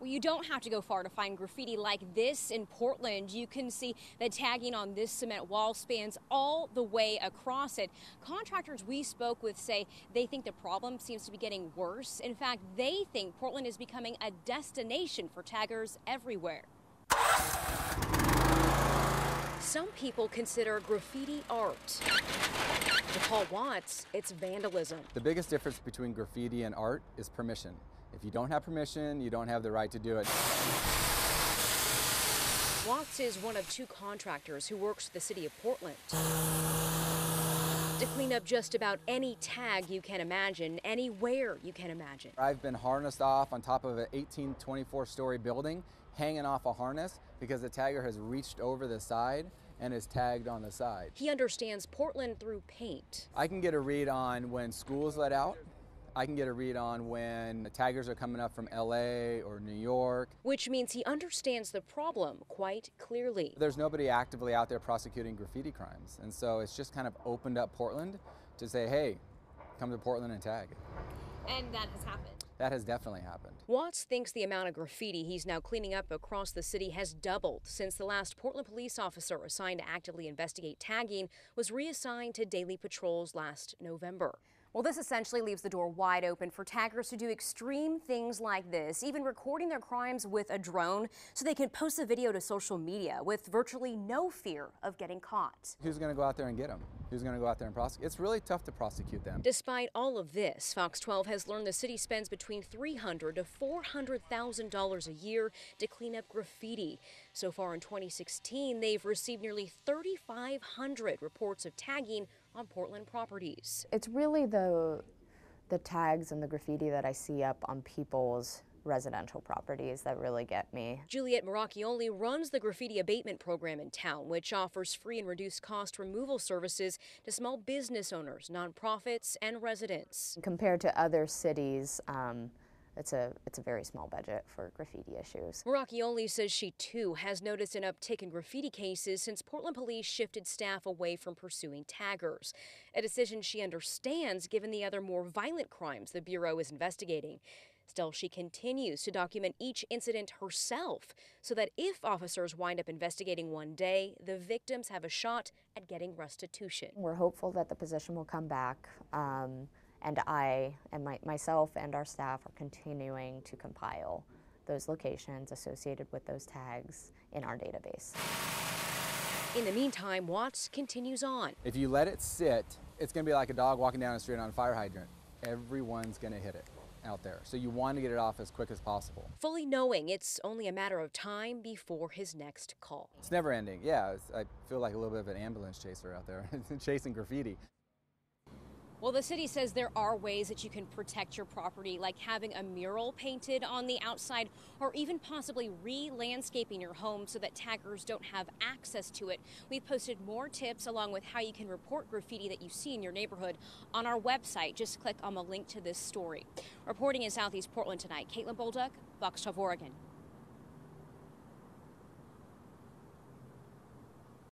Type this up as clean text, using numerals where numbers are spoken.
Well, you don't have to go far to find graffiti like this in Portland. You can see the tagging on this cement wall spans all the way across it. Contractors we spoke with say they think the problem seems to be getting worse. In fact, they think Portland is becoming a destination for taggers everywhere. Some people consider graffiti art. To Paul Watts, it's vandalism. The biggest difference between graffiti and art is permission. If you don't have permission, you don't have the right to do it. Watts is one of two contractors who works for the city of Portland to clean up just about any tag you can imagine, anywhere you can imagine. I've been harnessed off on top of an 24-story building, hanging off a harness because the tagger has reached over the side and is tagged on the side. He understands Portland through paint. I can get a read on when school's let out. I can get a read on when the taggers are coming up from LA or New York. Which means he understands the problem quite clearly. There's nobody actively out there prosecuting graffiti crimes. And so it's just kind of opened up Portland to say, hey, come to Portland and tag. And that has happened. That has definitely happened. Watts thinks the amount of graffiti he's now cleaning up across the city has doubled since the last Portland police officer assigned to actively investigate tagging was reassigned to daily patrols last November. Well, this essentially leaves the door wide open for taggers to do extreme things like this, even recording their crimes with a drone so they can post a video to social media with virtually no fear of getting caught. Who's going to go out there and get them? Who's going to go out there and prosecute? It's really tough to prosecute them. Despite all of this, Fox 12 has learned the city spends between $300,000 to $400,000 a year to clean up graffiti. So far in 2016, they've received nearly 3,500 reports of tagging on Portland properties. It's really the tags and the graffiti that I see up on people's residential properties that really get me. Juliet Maracchioli runs the graffiti abatement program in town, which offers free and reduced cost removal services to small business owners, nonprofits, and residents. Compared to other cities, it's a very small budget for graffiti issues. Maracchioli says she too has noticed an uptick in graffiti cases since Portland police shifted staff away from pursuing taggers, a decision she understands given the other more violent crimes the Bureau is investigating. Still, she continues to document each incident herself so that if officers wind up investigating one day, the victims have a shot at getting restitution. We're hopeful that the position will come back. And I and myself and our staff are continuing to compile those locations associated with those tags in our database. In the meantime, Watts continues on. If you let it sit, it's going to be like a dog walking down the street on a fire hydrant. Everyone's going to hit it out there. So you want to get it off as quick as possible. Fully knowing it's only a matter of time before his next call. It's never ending. Yeah, I feel like a little bit of an ambulance chaser out there chasing graffiti. Well, the city says there are ways that you can protect your property, like having a mural painted on the outside or even possibly re-landscaping your home so that taggers don't have access to it. We've posted more tips along with how you can report graffiti that you see in your neighborhood on our website. Just click on the link to this story. Reporting in Southeast Portland tonight, Caitlin Bolduc, Fox 12 Oregon.